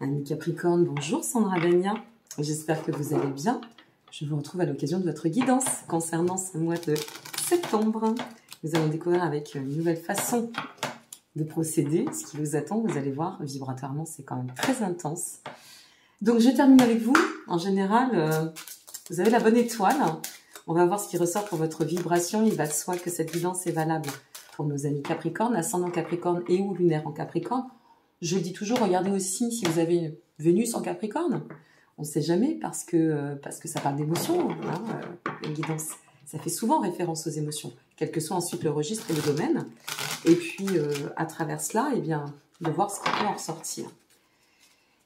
Amis Capricorne, bonjour Sandra Dania, j'espère que vous allez bien. Je vous retrouve à l'occasion de votre guidance concernant ce mois de septembre. Nous allons découvrir avec une nouvelle façon de procéder ce qui vous attend. Vous allez voir, vibratoirement, c'est quand même très intense. Donc je termine avec vous. En général, vous avez la bonne étoile. On va voir ce qui ressort pour votre vibration. Il va de soi que cette guidance est valable pour nos amis Capricorne, ascendant Capricorne et ou lunaire en Capricorne. Je dis toujours, regardez aussi si vous avez une Vénus en Capricorne. On ne sait jamais parce que ça parle d'émotions. Une guidance, ça fait souvent référence aux émotions, quel que soit ensuite le registre et le domaine. Et puis, à travers cela, eh bien, de voir ce qui peut en ressortir.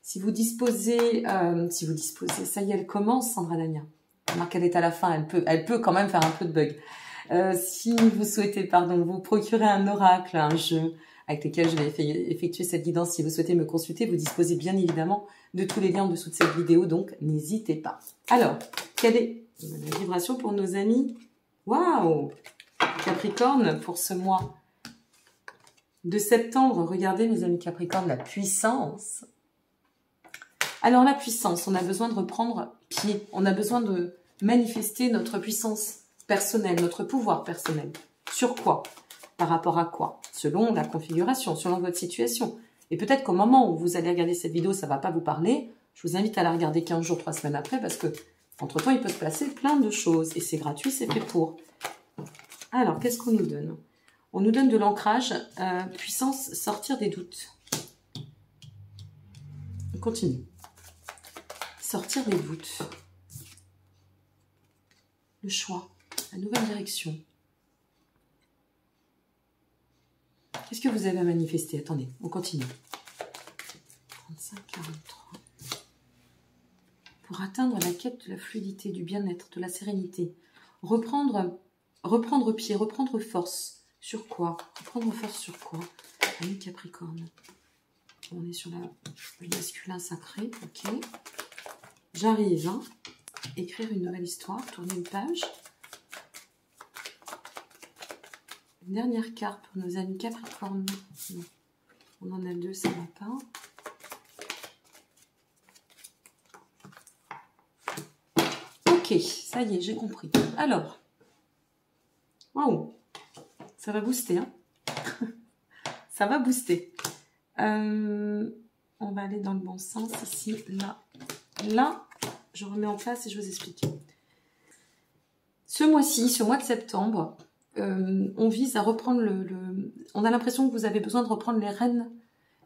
Si vous disposez, ça y est, elle commence, Sandra Dania. Remarque qu'elle est à la fin, elle peut quand même faire un peu de bug. Si vous souhaitez, vous procurer un oracle, un jeu avec lesquels je vais effectuer cette guidance, si vous souhaitez me consulter, vous disposez bien évidemment de tous les liens en dessous de cette vidéo, donc n'hésitez pas. Alors, quelle est la vibration pour nos amis? Waouh, Capricorne, pour ce mois de septembre, regardez mes amis Capricorne, la puissance. Alors la puissance, on a besoin de reprendre pied, on a besoin de manifester notre puissance personnelle, notre pouvoir personnel. Sur quoi? Par rapport à quoi? Selon la configuration, selon votre situation. Et peut-être qu'au moment où vous allez regarder cette vidéo, ça ne va pas vous parler. Je vous invite à la regarder 15 jours, 3 semaines après, parce que entre-temps, il peut se passer plein de choses. Et c'est gratuit, c'est fait pour. Alors, qu'est-ce qu'on nous donne? On nous donne de l'ancrage, puissance, sortir des doutes. On continue. Sortir des doutes. Le choix, la nouvelle direction. Qu'est-ce que vous avez à manifester? Attendez, on continue. 35, 43. Pour atteindre la quête de la fluidité, du bien-être, de la sérénité. Reprendre pied, reprendre force. Sur quoi? Reprendre force sur quoi? Amis Capricorne. On est sur le masculin sacré, ok. J'arrive, hein. Écrire une nouvelle histoire, tourner une page. Une dernière carte pour nos amis Capricorne. Non. On en a deux, ça ne va pas. Ok, ça y est, j'ai compris. Alors, waouh, ça va booster, hein. Ça va booster. On va aller dans le bon sens ici, là. Là, je remets en place et je vous explique. Ce mois-ci, ce mois de septembre, on vise à reprendre on a l'impression que vous avez besoin de reprendre les rênes,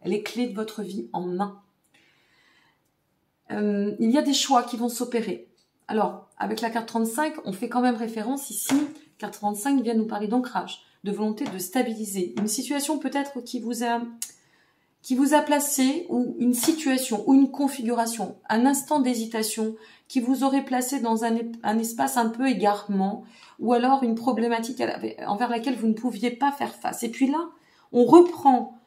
les clés de votre vie en main. Il y a des choix qui vont s'opérer. Alors, avec la carte 35, on fait quand même référence ici. Carte 35 vient nous parler d'ancrage, de volonté de stabiliser. Une situation peut-être qui vous a placé, ou une situation, ou une configuration, un instant d'hésitation, qui vous aurait placé dans un espace un peu égarement, ou alors une problématique envers laquelle vous ne pouviez pas faire face. Et puis là, on reprend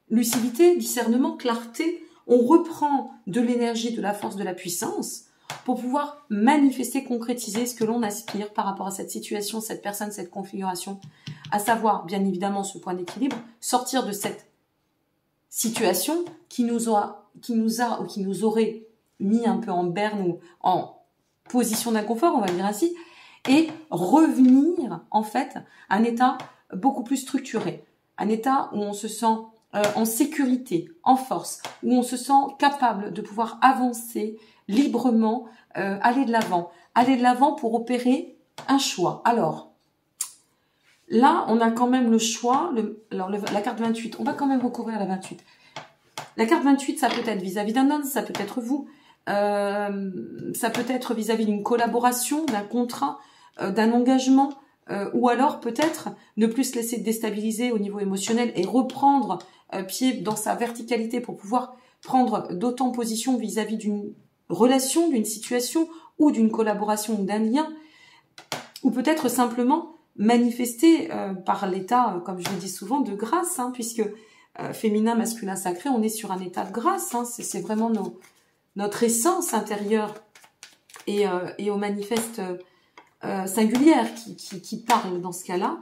lucidité, discernement, clarté, on reprend de l'énergie, de la force, de la puissance, pour pouvoir manifester, concrétiser ce que l'on aspire par rapport à cette situation, cette personne, cette configuration, à savoir, bien évidemment, ce point d'équilibre, sortir de cette situation qui nous aurait mis un peu en berne ou en position d'inconfort, on va dire ainsi, et revenir en fait à un état beaucoup plus structuré, un état où on se sent en sécurité, en force, où on se sent capable de pouvoir avancer librement, aller de l'avant pour opérer un choix. Alors, là, on a quand même le choix, la carte 28, on va quand même recouvrir la 28. La carte 28, ça peut être vis-à-vis d'un homme, ça peut être vous, ça peut être vis-à-vis d'une collaboration, d'un contrat, d'un engagement, ou alors peut-être ne plus se laisser déstabiliser au niveau émotionnel et reprendre pied dans sa verticalité pour pouvoir prendre d'autant position vis-à-vis d'une relation, d'une situation ou d'une collaboration ou d'un lien, ou peut-être simplement manifester par l'état, comme je le dis souvent, de grâce, hein, puisque féminin, masculin, sacré, on est sur un état de grâce, hein, c'est vraiment notre essence intérieure et au manifeste singulière qui parle dans ce cas-là.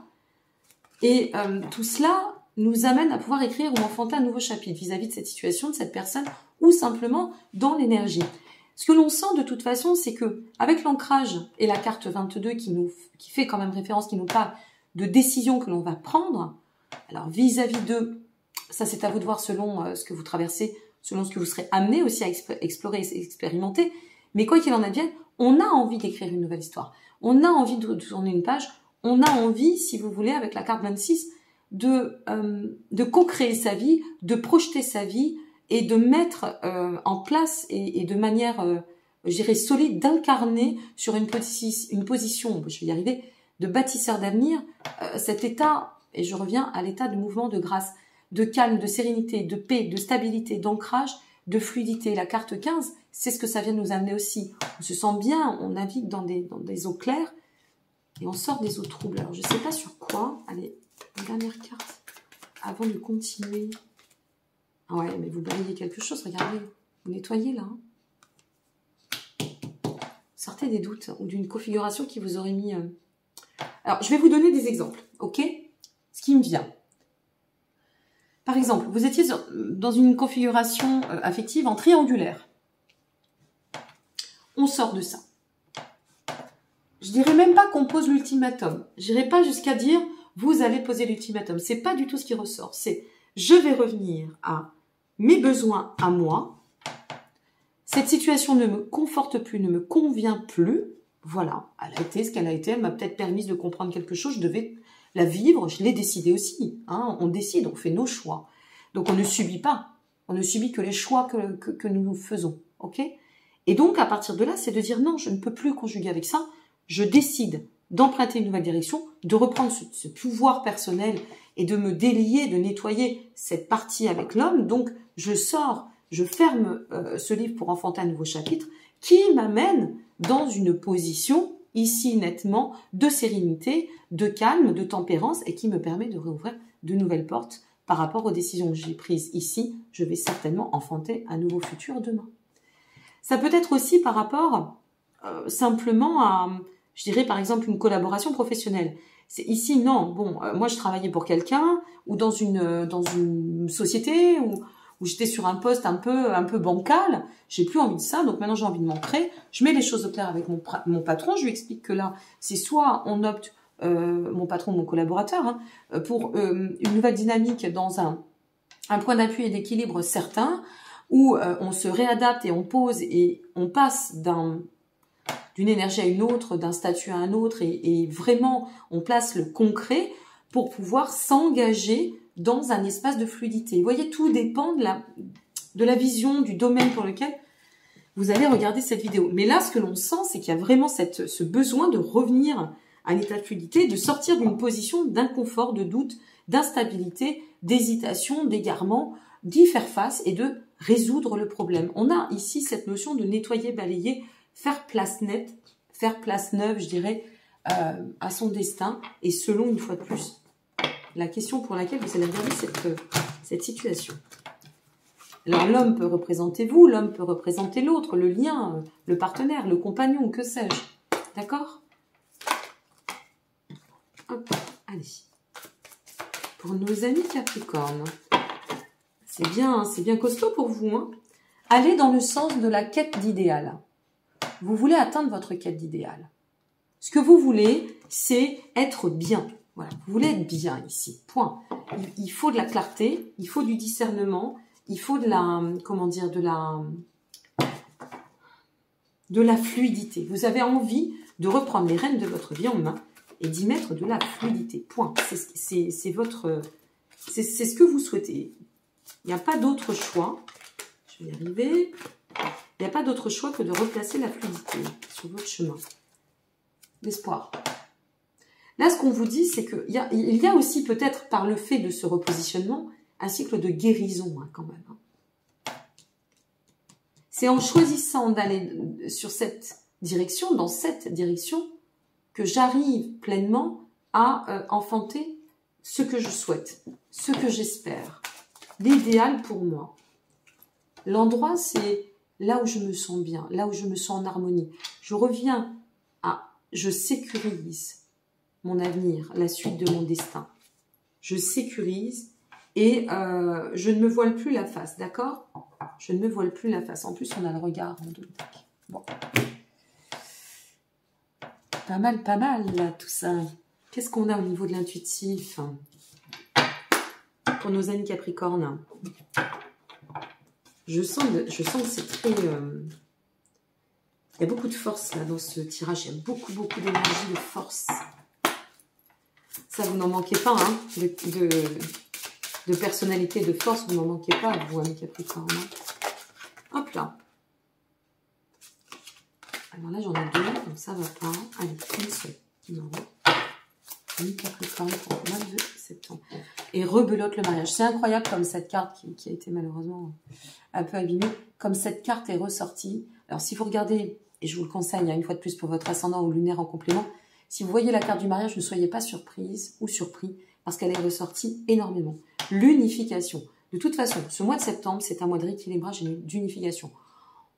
Et tout cela nous amène à pouvoir écrire ou enfanter un nouveau chapitre vis-à-vis de cette situation, de cette personne, ou simplement dans l'énergie. Ce que l'on sent de toute façon, c'est que avec l'ancrage et la carte 22 qui fait quand même référence, qui nous parle de décisions que l'on va prendre, alors vis-à-vis de, ça c'est à vous de voir selon ce que vous traversez, selon ce que vous serez amené aussi à explorer et expérimenter, mais quoi qu'il en advienne, on a envie d'écrire une nouvelle histoire, on a envie de tourner une page, on a envie, si vous voulez, avec la carte 26, de co-créer sa vie, de projeter sa vie et de mettre en place et de manière, je dirais, solide, d'incarner sur une position, je vais y arriver, de bâtisseur d'avenir, cet état, et je reviens à l'état de mouvement de grâce, de calme, de sérénité, de paix, de stabilité, d'ancrage, de fluidité. La carte 15, c'est ce que ça vient nous amener aussi. On se sent bien, on navigue dans des eaux claires et on sort des eaux troubles. Alors, je ne sais pas sur quoi. Allez, une dernière carte avant de continuer. Ah ouais, mais vous balayez quelque chose, regardez. Vous nettoyez là. Sortez des doutes ou d'une configuration qui vous aurait mis... Alors, je vais vous donner des exemples, ok? Ce qui me vient. Par exemple, vous étiez dans une configuration affective en triangulaire. On sort de ça. Je dirais même pas qu'on pose l'ultimatum. Je n'irai pas jusqu'à dire vous allez poser l'ultimatum. C'est pas du tout ce qui ressort. C'est je vais revenir à mes besoins à moi. Cette situation ne me conforte plus, ne me convient plus. Voilà, elle a été ce qu'elle a été. Elle m'a peut-être permis de comprendre quelque chose. Je devais la vivre. Je l'ai décidé aussi. Hein. On décide, on fait nos choix. Donc on ne subit pas. On ne subit que les choix que nous faisons. Ok ? Et donc à partir de là, c'est de dire non, je ne peux plus conjuguer avec ça. Je décide d'emprunter une nouvelle direction, de reprendre ce pouvoir personnel et de me délier, de nettoyer cette partie avec l'homme. Donc je sors, je ferme ce livre pour enfanter un nouveau chapitre qui m'amène dans une position, ici nettement, de sérénité, de calme, de tempérance et qui me permet de réouvrir de nouvelles portes par rapport aux décisions que j'ai prises ici. Je vais certainement enfanter un nouveau futur demain. Ça peut être aussi par rapport simplement à, je dirais par exemple, une collaboration professionnelle. C'est ici, non, bon, moi je travaillais pour quelqu'un ou dans une société où j'étais sur un poste un peu bancal, j'ai plus envie de ça, donc maintenant j'ai envie de m'ancrer, je mets les choses au clair avec mon patron, je lui explique que là, c'est soit on opte, mon patron, mon collaborateur, hein, pour une nouvelle dynamique dans un point d'appui et d'équilibre certain, où on se réadapte et on pose et on passe d'une énergie à une autre, d'un statut à un autre, et vraiment on place le concret pour pouvoir s'engager dans un espace de fluidité. Vous voyez, tout dépend de la vision, du domaine pour lequel vous allez regarder cette vidéo. Mais là, ce que l'on sent, c'est qu'il y a vraiment ce besoin de revenir à l'état de fluidité, de sortir d'une position d'inconfort, de doute, d'instabilité, d'hésitation, d'égarement, d'y faire face et de résoudre le problème. On a ici cette notion de nettoyer, balayer, faire place nette, faire place neuve, je dirais, à son destin, et selon, une fois de plus, la question pour laquelle vous allez regarder cette situation. Alors l'homme peut représenter vous, l'homme peut représenter l'autre, le lien, le partenaire, le compagnon, que sais-je. D'accord? Hop, allez. Pour nos amis Capricorne, c'est bien costaud pour vous. Hein, allez dans le sens de la quête d'idéal. Vous voulez atteindre votre quête d'idéal. Ce que vous voulez, c'est être bien. Voilà, vous voulez être bien ici, point. Il faut de la clarté, il faut du discernement, il faut de la, comment dire, de la fluidité. Vous avez envie de reprendre les rênes de votre vie en main et d'y mettre de la fluidité, point. C'est ce que vous souhaitez. Il n'y a pas d'autre choix. Je vais y arriver. Il n'y a pas d'autre choix que de replacer la fluidité sur votre chemin. L'espoir. Là, ce qu'on vous dit, c'est qu'il y a aussi peut-être, par le fait de ce repositionnement, un cycle de guérison, hein, quand même. Hein. C'est en choisissant d'aller sur cette direction, dans cette direction, que j'arrive pleinement à enfanter ce que je souhaite, ce que j'espère, l'idéal pour moi. L'endroit, c'est là où je me sens bien, là où je me sens en harmonie. Je reviens je sécurise mon avenir, la suite de mon destin. Je sécurise Et je ne me voile plus la face, d'accord? Je ne me voile plus la face. En plus, on a le regard en double. Bon. Pas mal, là, tout ça. Qu'est-ce qu'on a au niveau de l'intuitif pour nos amis Capricorne? Je sens que c'est très... il y a beaucoup de force là dans ce tirage. Il y a beaucoup d'énergie, de force. Ça, vous n'en manquez pas, hein, de personnalité, de force, vous n'en manquez pas, vous, amis Capricorne. Hop là. Alors là, j'en ai deux, donc ça va pas. Allez, une seule. Non. Amis Capricorne pour le mois de septembre. Et rebelote le mariage. C'est incroyable comme cette carte qui a été malheureusement un peu abîmée, comme cette carte est ressortie. Alors, si vous regardez, et je vous le conseille, une fois de plus pour votre ascendant ou lunaire en complément, si vous voyez la carte du mariage, ne soyez pas surprise ou surpris, parce qu'elle est ressortie énormément. L'unification. De toute façon, ce mois de septembre, c'est un mois de rééquilibrage et d'unification.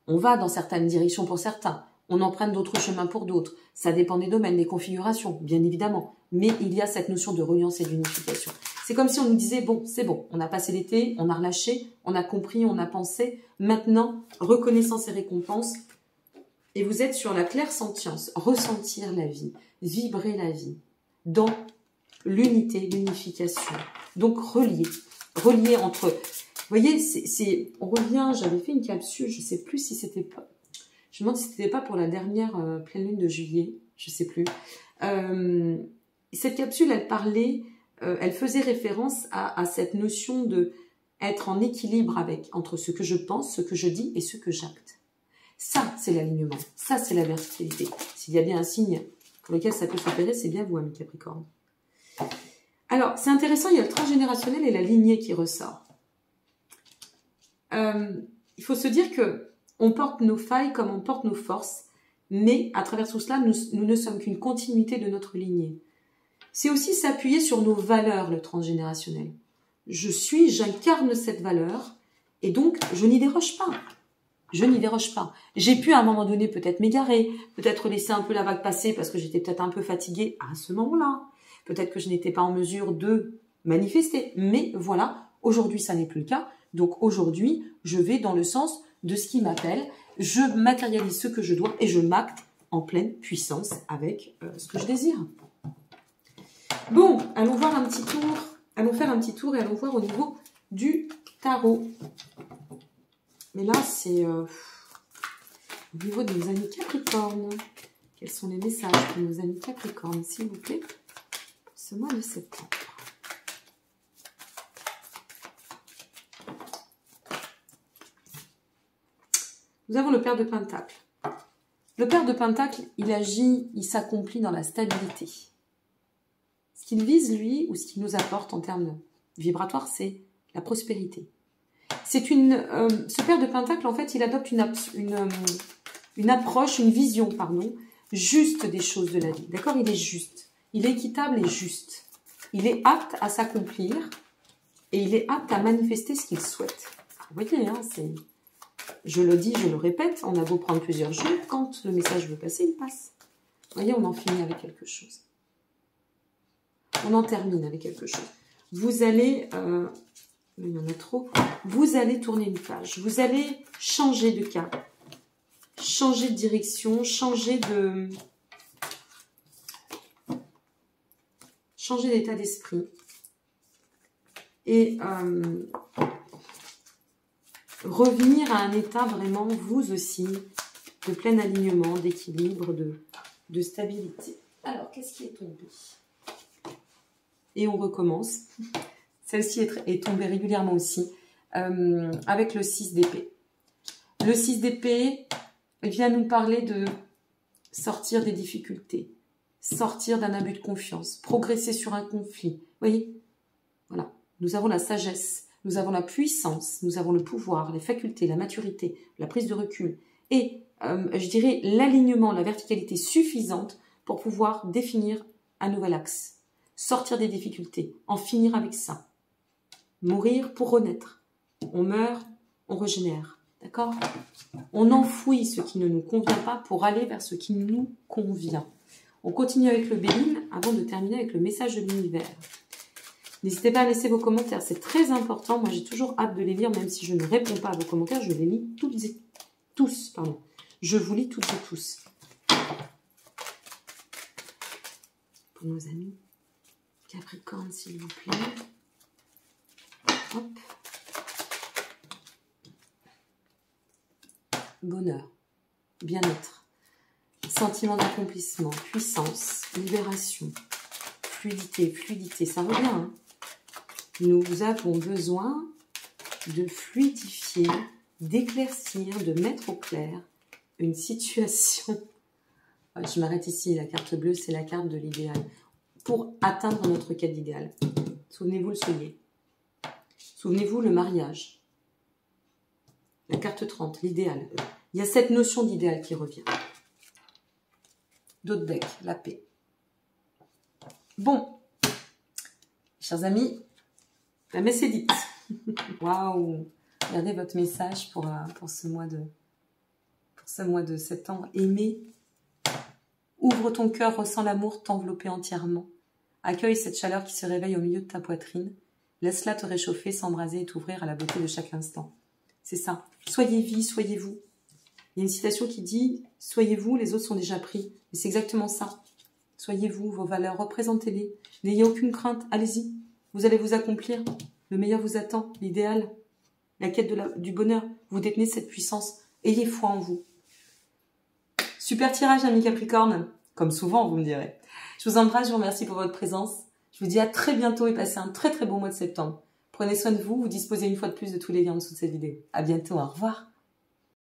On va dans certaines directions pour certains, on emprunte d'autres chemins pour d'autres. Ça dépend des domaines, des configurations, bien évidemment. Mais il y a cette notion de reliance et d'unification. C'est comme si on nous disait, bon, c'est bon, on a passé l'été, on a relâché, on a compris, on a pensé. Maintenant, reconnaissance et récompense. Et vous êtes sur la clairsentience, ressentir la vie, vibrer la vie, dans l'unité, l'unification. Donc, relier entre... Vous voyez, on revient, j'avais fait une capsule, je ne sais plus si c'était pas... Je me demande si c'était pas pour la dernière pleine lune de juillet, je ne sais plus. Cette capsule, elle parlait, elle faisait référence à cette notion de être en équilibre entre ce que je pense, ce que je dis et ce que j'acte. Ça, c'est l'alignement. Ça, c'est la verticalité. S'il y a bien un signe pour lequel ça peut s'opérer, c'est bien vous, amis Capricorne. Alors, c'est intéressant, il y a le transgénérationnel et la lignée qui ressort. Il faut se dire que on porte nos failles comme on porte nos forces, mais à travers tout cela, nous ne sommes qu'une continuité de notre lignée. C'est aussi s'appuyer sur nos valeurs, le transgénérationnel. J'incarne cette valeur, et donc je n'y déroge pas. Je n'y déroge pas. J'ai pu à un moment donné peut-être m'égarer, peut-être laisser un peu la vague passer parce que j'étais peut-être un peu fatiguée à ce moment-là. Peut-être que je n'étais pas en mesure de manifester. Mais voilà, aujourd'hui ça n'est plus le cas. Donc aujourd'hui, je vais dans le sens de ce qui m'appelle. Je matérialise ce que je dois et je m'acte en pleine puissance avec ce que je désire. Bon, allons voir un petit tour. Allons faire un petit tour et allons voir au niveau du tarot. Mais là, c'est au niveau de nos amis Capricorne. Quels sont les messages pour nos amis Capricorne, s'il vous plaît, pour ce mois de septembre? Nous avons le Père de Pentacle. Le Père de Pentacle, il agit, il s'accomplit dans la stabilité. Ce qu'il vise, lui, ou ce qu'il nous apporte en termes vibratoires, c'est la prospérité. Ce Père de Pentacle, en fait, il adopte une approche, une vision, pardon, juste des choses de la vie. D'accord? Il est juste. Il est équitable et juste. Il est apte à s'accomplir et il est apte à manifester ce qu'il souhaite. Vous voyez, hein, je le dis, je le répète, on a beau prendre plusieurs jours, quand le message veut passer, il passe. Vous voyez, on en finit avec quelque chose. On en termine avec quelque chose. Vous allez... il y en a trop. Vous allez tourner une page. Vous allez changer de cap. Changer de direction. Changer d'état d'esprit. Et revenir à un état vraiment, vous aussi, de plein alignement, d'équilibre, de stabilité. Alors, qu'est-ce qui est tombé? Et on recommence. Celle-ci est tombée régulièrement aussi, avec le 6 d'épée. Le 6 d'épée vient nous parler de sortir des difficultés, sortir d'un abus de confiance, progresser sur un conflit. Vous voyez? Voilà. Nous avons la sagesse, nous avons la puissance, nous avons le pouvoir, les facultés, la maturité, la prise de recul et, je dirais, l'alignement, la verticalité suffisante pour pouvoir définir un nouvel axe, sortir des difficultés, en finir avec ça. Mourir pour renaître. On meurt, on régénère. D'accord? On enfouit ce qui ne nous convient pas pour aller vers ce qui nous convient. On continue avec le Béline avant de terminer avec le message de l'univers. N'hésitez pas à laisser vos commentaires, c'est très important. Moi, j'ai toujours hâte de les lire, même si je ne réponds pas à vos commentaires, je les lis toutes et tous. Pardon. Je vous lis toutes et tous. Pour nos amis Capricorne, s'il vous plaît. Hop. Bonheur, bien-être, sentiment d'accomplissement, puissance, libération, fluidité, ça revient. Hein. Nous avons besoin de fluidifier, d'éclaircir, de mettre au clair une situation. Je m'arrête ici, la carte bleue, c'est la carte de l'idéal. Pour atteindre notre quête d'idéal. Souvenez-vous le soulier. Souvenez-vous le mariage. La carte 30, l'idéal. Il y a cette notion d'idéal qui revient. D'autres decks, la paix. Bon, chers amis, la messe est dite. Waouh! Regardez votre message pour ce mois de septembre. Aimer. Ouvre ton cœur, ressens l'amour t'envelopper entièrement. Accueille cette chaleur qui se réveille au milieu de ta poitrine. Laisse-la te réchauffer, s'embraser et t'ouvrir à la beauté de chaque instant. C'est ça. Soyez vie, soyez vous. Il y a une citation qui dit « Soyez vous, les autres sont déjà pris ». Et c'est exactement ça. Soyez vous, vos valeurs, représentez-les. N'ayez aucune crainte, allez-y. Vous allez vous accomplir. Le meilleur vous attend, l'idéal. La quête du bonheur. Vous détenez cette puissance. Ayez foi en vous. Super tirage, amis Capricorne. Comme souvent, vous me direz. Je vous embrasse, je vous remercie pour votre présence. Je vous dis à très bientôt et passez un très très beau mois de septembre. Prenez soin de vous, vous disposez une fois de plus de tous les liens en dessous de cette vidéo. À bientôt, au revoir.